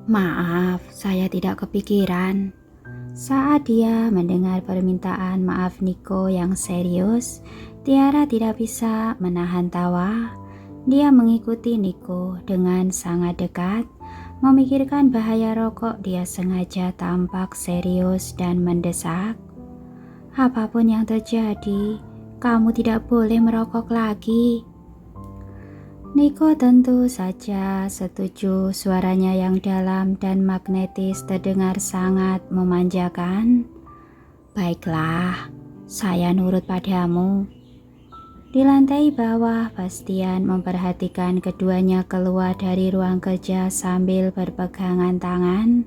Maaf, saya tidak kepikiran. Saat dia mendengar permintaan maaf Niko yang serius, Tiara tidak bisa menahan tawa. Dia mengikuti Niko dengan sangat dekat, memikirkan bahaya rokok. Dia sengaja tampak serius dan mendesak. Apapun yang terjadi, kamu tidak boleh merokok lagi. Niko tentu saja setuju. Suaranya yang dalam dan magnetis terdengar sangat memanjakan. Baiklah, saya nurut padamu. Di lantai bawah, Bastian memperhatikan keduanya keluar dari ruang kerja sambil berpegangan tangan,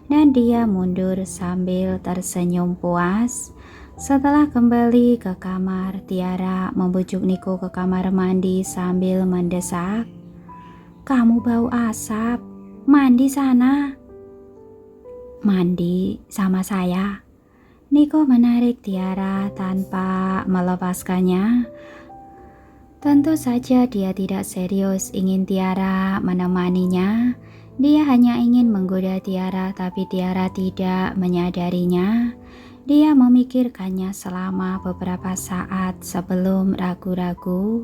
dan dia mundur sambil tersenyum puas. Setelah kembali ke kamar, Tiara membujuk Niko ke kamar mandi sambil mendesak. Kamu bau asap, mandi sana. Mandi sama saya. Niko menarik Tiara tanpa melepaskannya. Tentu saja dia tidak serius ingin Tiara menemaninya. Dia hanya ingin menggoda Tiara, tapi Tiara tidak menyadarinya. Dia memikirkannya selama beberapa saat sebelum ragu-ragu.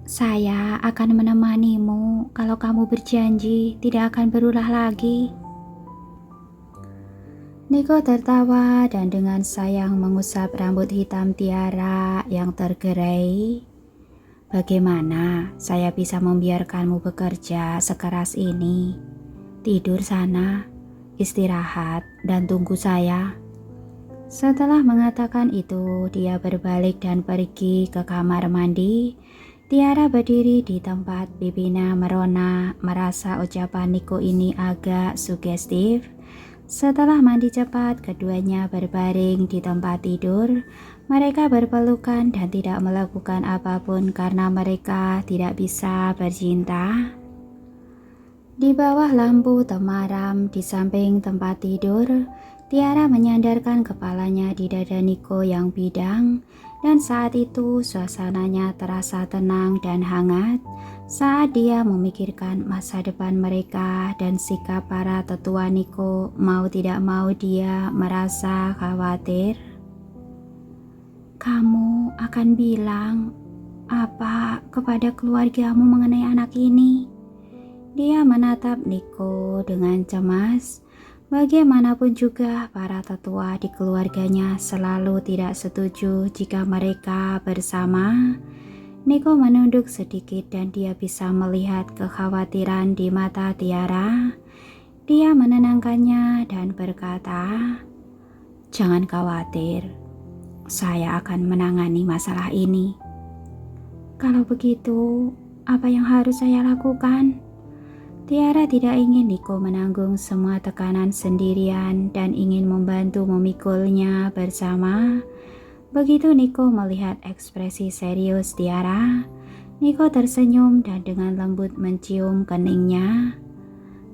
Saya akan menemanimu kalau kamu berjanji tidak akan berulah lagi. Niko tertawa dan dengan sayang mengusap rambut hitam Tiara yang tergerai. Bagaimana saya bisa membiarkanmu bekerja sekeras ini? Tidur sana, istirahat, dan tunggu saya. Setelah mengatakan itu, dia berbalik dan pergi ke kamar mandi. Tiara berdiri di tempat pipinya merona, merasa ucapan Niko ini agak sugestif. Setelah mandi cepat, keduanya berbaring di tempat tidur. Mereka berpelukan dan tidak melakukan apapun karena mereka tidak bisa bercinta. Di bawah lampu temaram di samping tempat tidur, Tiara menyandarkan kepalanya di dada Niko yang bidang, dan saat itu suasananya terasa tenang dan hangat saat dia memikirkan masa depan mereka dan sikap para tetua Niko. Mau tidak mau dia merasa khawatir. Kamu akan bilang apa kepada keluargamu mengenai anak ini? Dia menatap Niko dengan cemas. Bagaimanapun juga, para tetua di keluarganya selalu tidak setuju jika mereka bersama. Niko menunduk sedikit dan dia bisa melihat kekhawatiran di mata Tiara. Dia menenangkannya dan berkata, "Jangan khawatir, saya akan menangani masalah ini." Kalau begitu, apa yang harus saya lakukan? Tiara tidak ingin Niko menanggung semua tekanan sendirian dan ingin membantu memikulnya bersama. Begitu Niko melihat ekspresi serius Tiara, Niko tersenyum dan dengan lembut mencium keningnya.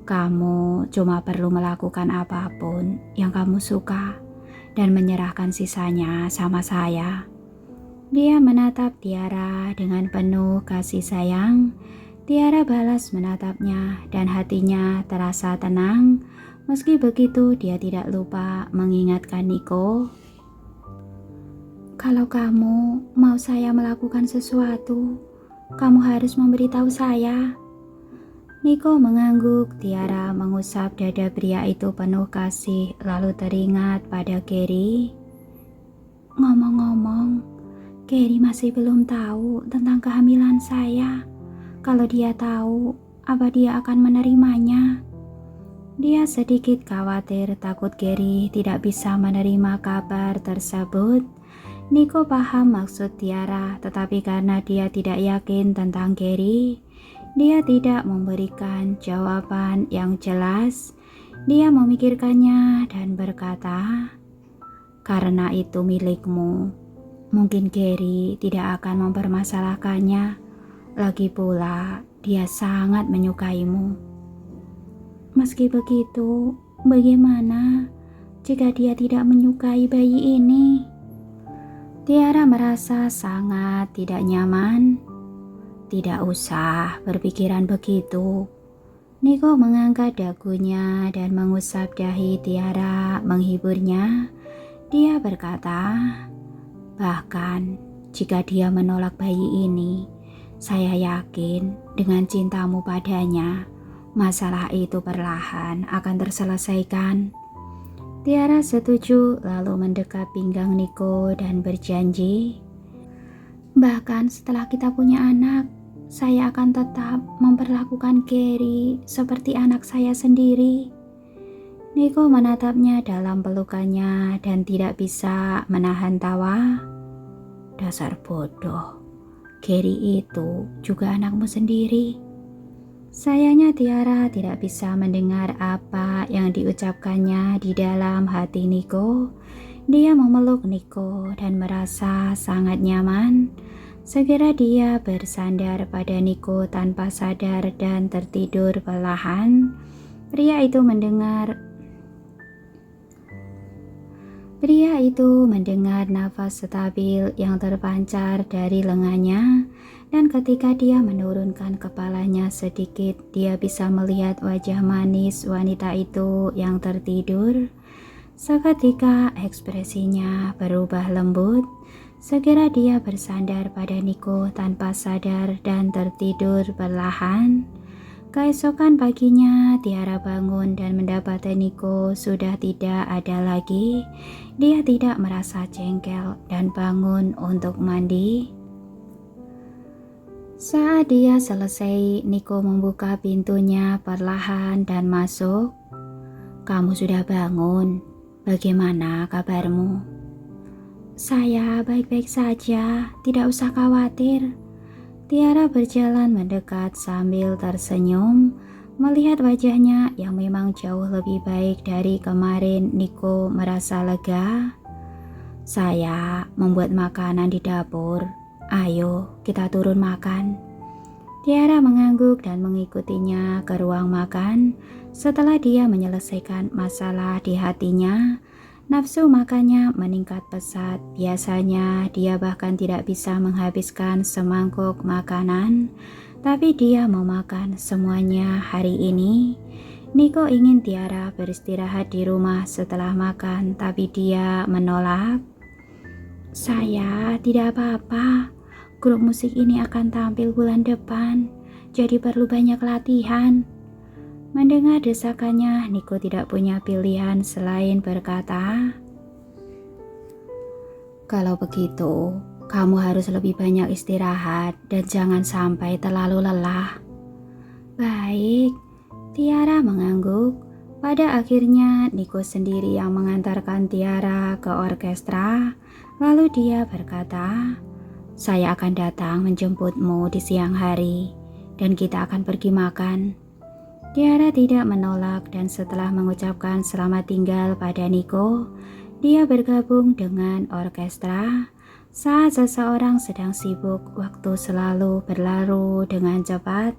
Kamu cuma perlu melakukan apapun yang kamu suka dan menyerahkan sisanya sama saya. Dia menatap Tiara dengan penuh kasih sayang. Tiara balas menatapnya dan hatinya terasa tenang. Meski begitu, dia tidak lupa mengingatkan Niko. Kalau kamu mau saya melakukan sesuatu, kamu harus memberitahu saya. Niko mengangguk. Tiara mengusap dada pria itu penuh kasih, lalu teringat pada Gary. Ngomong-ngomong, Gary masih belum tahu tentang kehamilan saya. Kalau dia tahu, apa dia akan menerimanya? Dia sedikit khawatir, takut Gary tidak bisa menerima kabar tersebut. Niko paham maksud Tiara, tetapi karena dia tidak yakin tentang Gary, dia tidak memberikan jawaban yang jelas. Dia memikirkannya dan berkata, "Karena itu milikmu, mungkin Gary tidak akan mempermasalahkannya. Lagi pula, dia sangat menyukaimu. Meski begitu, bagaimana jika dia tidak menyukai bayi ini?" Tiara merasa sangat tidak nyaman. Tidak usah berpikiran begitu. Niko mengangkat dagunya dan mengusap dahi Tiara menghiburnya. Dia berkata, bahkan jika dia menolak bayi ini, saya yakin dengan cintamu padanya, masalah itu perlahan akan terselesaikan. Tiara setuju lalu mendekat pinggang Niko dan berjanji, bahkan setelah kita punya anak, saya akan tetap memperlakukan Gary seperti anak saya sendiri. Niko menatapnya dalam pelukannya dan tidak bisa menahan tawa. Dasar bodoh, Gary itu juga anakmu sendiri. Sayangnya Tiara tidak bisa mendengar apa yang diucapkannya di dalam hati Niko. Dia memeluk Niko dan merasa sangat nyaman. Segera dia bersandar pada Niko tanpa sadar dan tertidur perlahan. Pria itu mendengar nafas stabil yang terpancar dari lengannya, dan ketika dia menurunkan kepalanya sedikit, dia bisa melihat wajah manis wanita itu yang tertidur. Seketika ekspresinya berubah lembut. Segera dia bersandar pada Niko tanpa sadar dan tertidur perlahan. Keesokan paginya Tiara bangun dan mendapati Niko sudah tidak ada lagi. Dia tidak merasa jengkel dan bangun untuk mandi. Saat dia selesai, Niko membuka pintunya perlahan dan masuk. Kamu sudah bangun, bagaimana kabarmu? Saya baik-baik saja, tidak usah khawatir. Tiara berjalan mendekat sambil tersenyum. Melihat wajahnya yang memang jauh lebih baik dari kemarin, Niko merasa lega. Saya membuat makanan di dapur. Ayo, kita turun makan. Tiara mengangguk dan mengikutinya ke ruang makan. Setelah dia menyelesaikan masalah di hatinya, nafsu makannya meningkat pesat. Biasanya dia bahkan tidak bisa menghabiskan semangkuk makanan, tapi dia mau makan semuanya hari ini. Niko ingin Tiara beristirahat di rumah setelah makan, tapi dia menolak. Saya tidak apa-apa, grup musik ini akan tampil bulan depan, jadi perlu banyak latihan. Mendengar desakannya, Niko tidak punya pilihan selain berkata, kalau begitu, kamu harus lebih banyak istirahat dan jangan sampai terlalu lelah. Baik, Tiara mengangguk. Pada akhirnya, Niko sendiri yang mengantarkan Tiara ke orkestra. Lalu dia berkata, saya akan datang menjemputmu di siang hari dan kita akan pergi makan. Tiara tidak menolak dan setelah mengucapkan selamat tinggal pada Niko, dia bergabung dengan orkestra. Saat seseorang sedang sibuk, waktu selalu berlalu dengan cepat.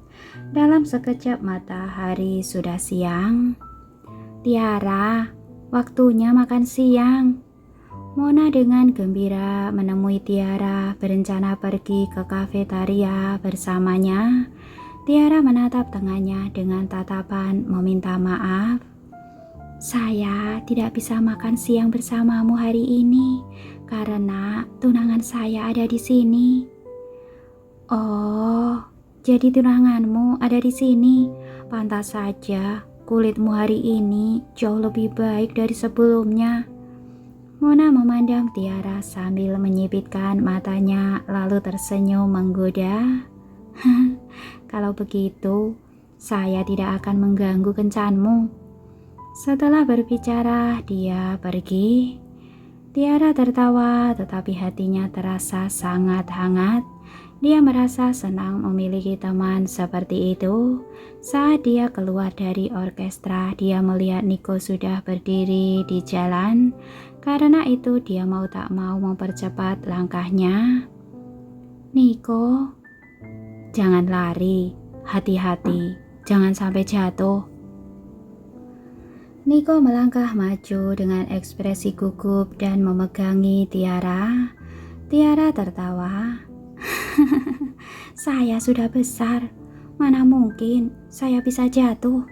Dalam sekejap mata hari sudah siang. Tiara, waktunya makan siang. Mona dengan gembira menemui Tiara berencana pergi ke kafetaria bersamanya. Tiara menatap tangannya dengan tatapan meminta maaf. Saya tidak bisa makan siang bersamamu hari ini karena tunangan saya ada di sini. Oh, jadi tunanganmu ada di sini. Pantas saja kulitmu hari ini jauh lebih baik dari sebelumnya. Mona memandang Tiara sambil menyipitkan matanya lalu tersenyum menggoda. Kalau begitu, saya tidak akan mengganggu kencanmu. Setelah berbicara, dia pergi. Tiara tertawa, tetapi hatinya terasa sangat hangat. Dia merasa senang memiliki teman seperti itu. Saat dia keluar dari orkestra, dia melihat Niko sudah berdiri di jalan. Karena itu, dia mau tak mau mempercepat langkahnya. Niko, jangan lari, hati-hati, jangan sampai jatuh. Niko melangkah maju dengan ekspresi gugup dan memegangi Tiara. Tiara tertawa. Saya sudah besar, Mana mungkin saya bisa jatuh.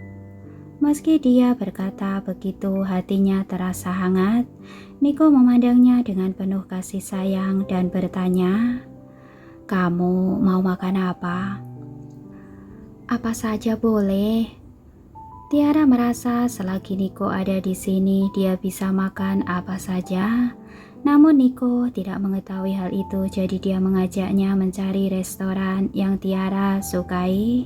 Meski dia berkata begitu, hatinya terasa hangat. Niko memandangnya dengan penuh kasih sayang dan bertanya, "Kamu mau makan apa?" "Apa saja boleh." Tiara merasa selagi Niko ada di sini, dia bisa makan apa saja. Namun Niko tidak mengetahui hal itu, jadi dia mengajaknya mencari restoran yang Tiara sukai.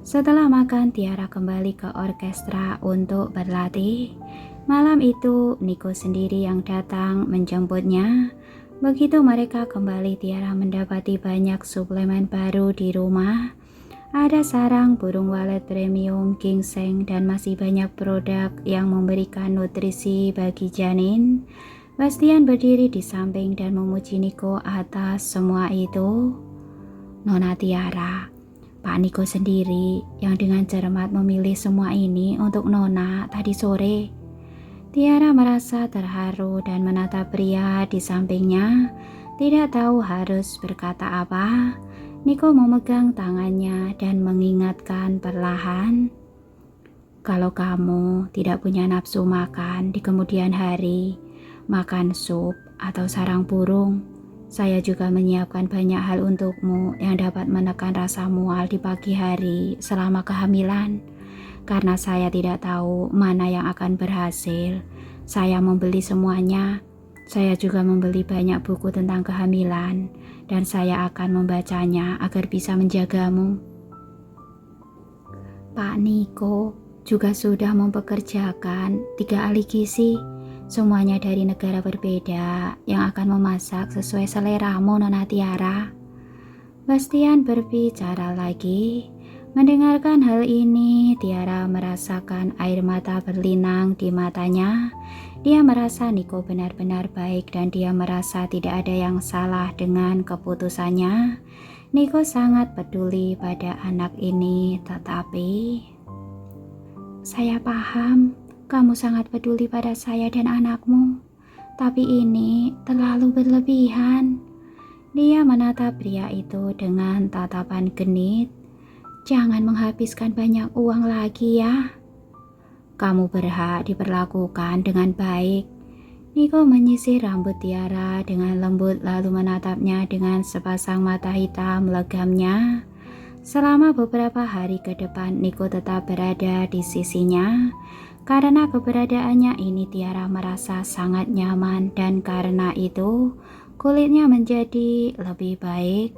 Setelah makan, Tiara kembali ke orkestra untuk berlatih. Malam itu, Niko sendiri yang datang menjemputnya. Begitu mereka kembali, Tiara mendapati banyak suplemen baru di rumah. Ada sarang burung walet premium, ginseng, dan masih banyak produk yang memberikan nutrisi bagi janin. Bastian berdiri di samping dan memuji Niko atas semua itu. "Nona Tiara, Pak Niko sendiri yang dengan cermat memilih semua ini untuk Nona tadi sore." Tiara merasa terharu dan menatap pria di sampingnya. Tidak tahu harus berkata apa. Niko memegang tangannya dan mengingatkan perlahan, "Kalau kamu tidak punya nafsu makan di kemudian hari, makan sup atau sarang burung, saya juga menyiapkan banyak hal untukmu yang dapat menekan rasa mual di pagi hari selama kehamilan. Karena saya tidak tahu mana yang akan berhasil, saya membeli semuanya. Saya juga membeli banyak buku tentang kehamilan, dan saya akan membacanya agar bisa menjagamu." Pak Niko juga sudah mempekerjakan 3 ahli gizi, semuanya dari negara berbeda yang akan memasak sesuai seleramu, Nona Tiara. Bastian berbicara lagi. Mendengarkan hal ini, Tiara merasakan air mata berlinang di matanya. Dia merasa Niko benar-benar baik dan dia merasa tidak ada yang salah dengan keputusannya. Niko sangat peduli pada anak ini, tetapi "Saya paham kamu sangat peduli pada saya dan anakmu, tapi ini terlalu berlebihan." Dia menatap pria itu dengan tatapan genit. "Jangan menghabiskan banyak uang lagi ya. Kamu berhak diperlakukan dengan baik." Niko menyisir rambut Tiara dengan lembut lalu menatapnya dengan sepasang mata hitam legamnya. Selama beberapa hari ke depan, Niko tetap berada di sisinya. Karena keberadaannya ini, Tiara merasa sangat nyaman dan karena itu kulitnya menjadi lebih baik.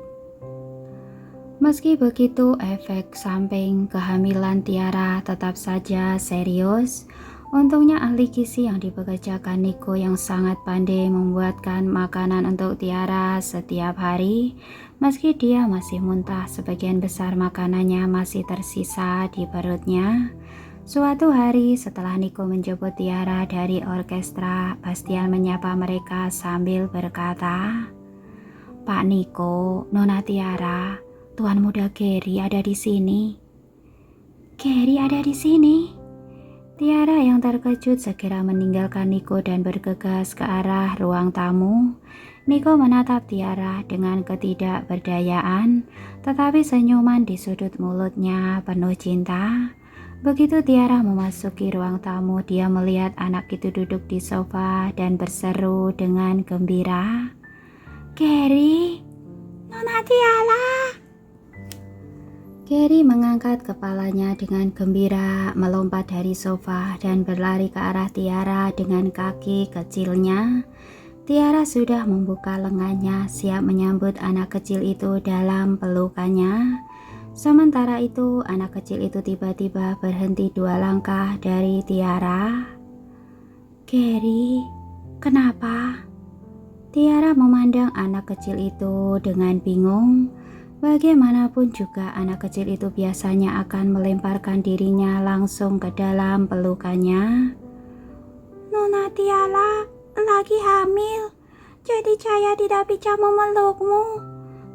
Meski begitu, efek samping kehamilan Tiara tetap saja serius. Untungnya ahli gizi yang dipekerjakan Niko yang sangat pandai membuatkan makanan untuk Tiara setiap hari. Meski dia masih muntah, sebagian besar makanannya masih tersisa di perutnya. Suatu hari setelah Niko menjemput Tiara dari orkestra, Bastian menyapa mereka sambil berkata, "Pak Niko, Nona Tiara, Tuan muda Gary ada di sini." "Gary ada di sini?" Tiara yang terkejut segera meninggalkan Niko dan bergegas ke arah ruang tamu. Niko menatap Tiara dengan ketidakberdayaan, tetapi senyuman di sudut mulutnya penuh cinta. Begitu Tiara memasuki ruang tamu, dia melihat anak itu duduk di sofa dan berseru dengan gembira, "Gary, Nona Tiara." Gary mengangkat kepalanya dengan gembira, melompat dari sofa dan berlari ke arah Tiara dengan kaki kecilnya. Tiara sudah membuka lengannya, siap menyambut anak kecil itu dalam pelukannya. Sementara itu, anak kecil itu tiba-tiba berhenti 2 langkah dari Tiara. "Gary, kenapa?" Tiara memandang anak kecil itu dengan bingung. Bagaimanapun juga anak kecil itu biasanya akan melemparkan dirinya langsung ke dalam pelukannya. "Nona Tiara lagi hamil, jadi saya tidak bisa memelukmu.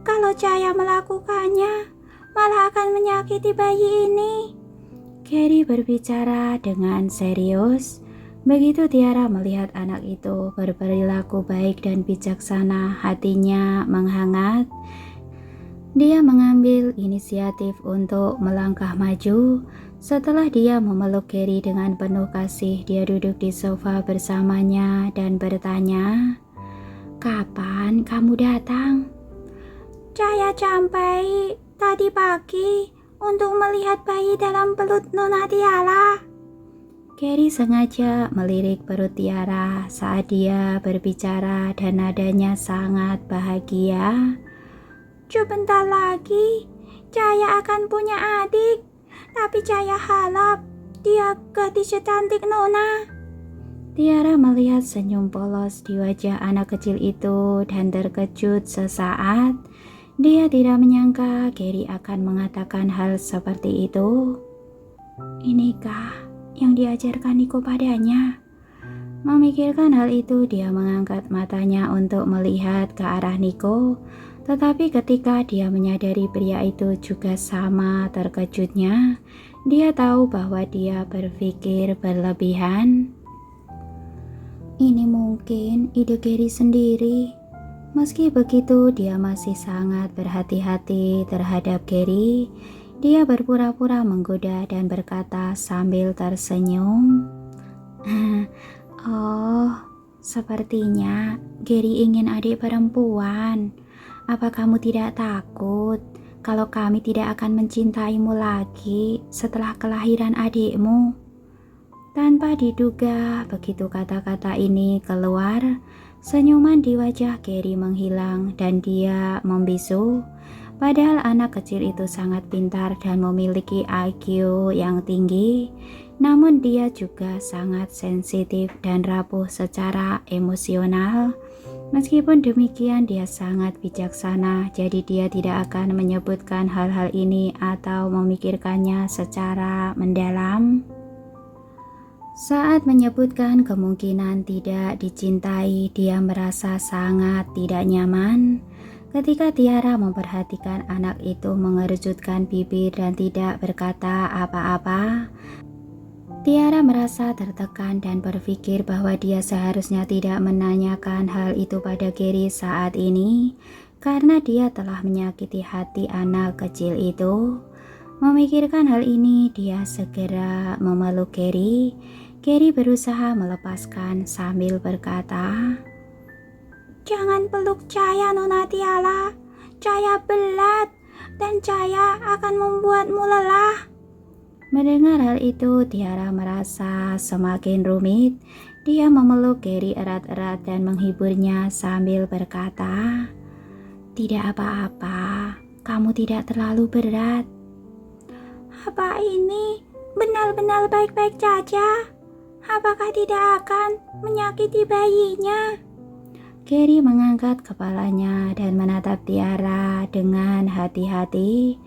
Kalau saya melakukannya, malah akan menyakiti bayi ini." Gary berbicara dengan serius. Begitu Tiara melihat anak itu berperilaku baik dan bijaksana, hatinya menghangat. Dia mengambil inisiatif untuk melangkah maju. Setelah dia memeluk Gary dengan penuh kasih, dia duduk di sofa bersamanya dan bertanya, "Kapan kamu datang?" "Saya sampai tadi pagi untuk melihat bayi dalam perut Nona Tiara." Gary sengaja melirik perut Tiara saat dia berbicara dan nadanya sangat bahagia. "Sebentar lagi, saya akan punya adik. Tapi saya harap dia gadis secantik Nona." Tiara melihat senyum polos di wajah anak kecil itu dan terkejut sesaat. Dia tidak menyangka Gary akan mengatakan hal seperti itu. Inikah yang diajarkan Niko padanya? Memikirkan hal itu, dia mengangkat matanya untuk melihat ke arah Niko. Tetapi ketika dia menyadari pria itu juga sama terkejutnya, dia tahu bahwa dia berpikir berlebihan. Ini mungkin ide Gary sendiri. Meski begitu, dia masih sangat berhati-hati terhadap Gary. Dia berpura-pura menggoda dan berkata sambil tersenyum, "Oh, sepertinya Gary ingin adik perempuan. Apa kamu tidak takut kalau kami tidak akan mencintaimu lagi setelah kelahiran adikmu?" Tanpa diduga, begitu kata-kata ini keluar, senyuman di wajah Gary menghilang dan dia membisu. Padahal anak kecil itu sangat pintar dan memiliki IQ yang tinggi, namun dia juga sangat sensitif dan rapuh secara emosional. Meskipun demikian, dia sangat bijaksana, jadi dia tidak akan menyebutkan hal-hal ini atau memikirkannya secara mendalam. Saat menyebutkan kemungkinan tidak dicintai, dia merasa sangat tidak nyaman. Ketika Tiara memperhatikan anak itu mengerutkan bibir dan tidak berkata apa-apa, Tiara merasa tertekan dan berpikir bahwa dia seharusnya tidak menanyakan hal itu pada Gary saat ini karena dia telah menyakiti hati anak kecil itu. Memikirkan hal ini, dia segera memeluk Gary. Gary berusaha melepaskan sambil berkata, "Jangan peluk saya, Nona Tiara. Saya berat dan saya akan membuatmu lelah." Mendengar hal itu, Tiara merasa semakin rumit. Dia memeluk Gary erat-erat dan menghiburnya sambil berkata, "Tidak apa-apa, kamu tidak terlalu berat." "Apa ini benar-benar baik-baik saja? Apakah tidak akan menyakiti bayinya?" Gary mengangkat kepalanya dan menatap Tiara dengan hati-hati.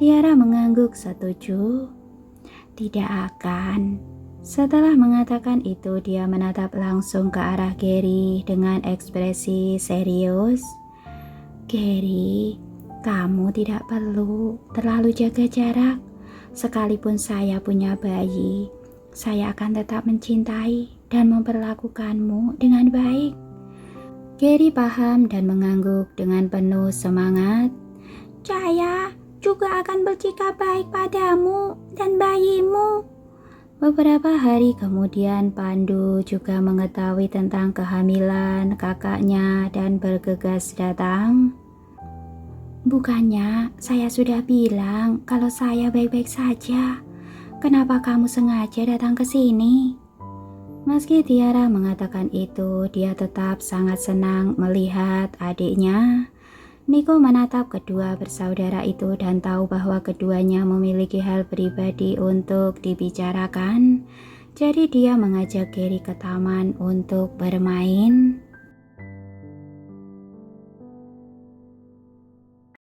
Tiara mengangguk setuju. "Tidak akan." Setelah mengatakan itu, dia menatap langsung ke arah Gary dengan ekspresi serius. "Gary, kamu tidak perlu terlalu jaga jarak. Sekalipun saya punya bayi, saya akan tetap mencintai dan memperlakukanmu dengan baik." Gary paham dan mengangguk dengan penuh semangat. "Saya juga akan bersikap baik padamu dan bayimu." Beberapa hari kemudian, Pandu juga mengetahui tentang kehamilan kakaknya dan bergegas datang. "Bukannya saya sudah bilang kalau saya baik-baik saja? Kenapa kamu sengaja datang ke sini?" Meski Tiara mengatakan itu, dia tetap sangat senang melihat adiknya. Niko menatap kedua bersaudara itu dan tahu bahwa keduanya memiliki hal pribadi untuk dibicarakan. Jadi dia mengajak Gary ke taman untuk bermain.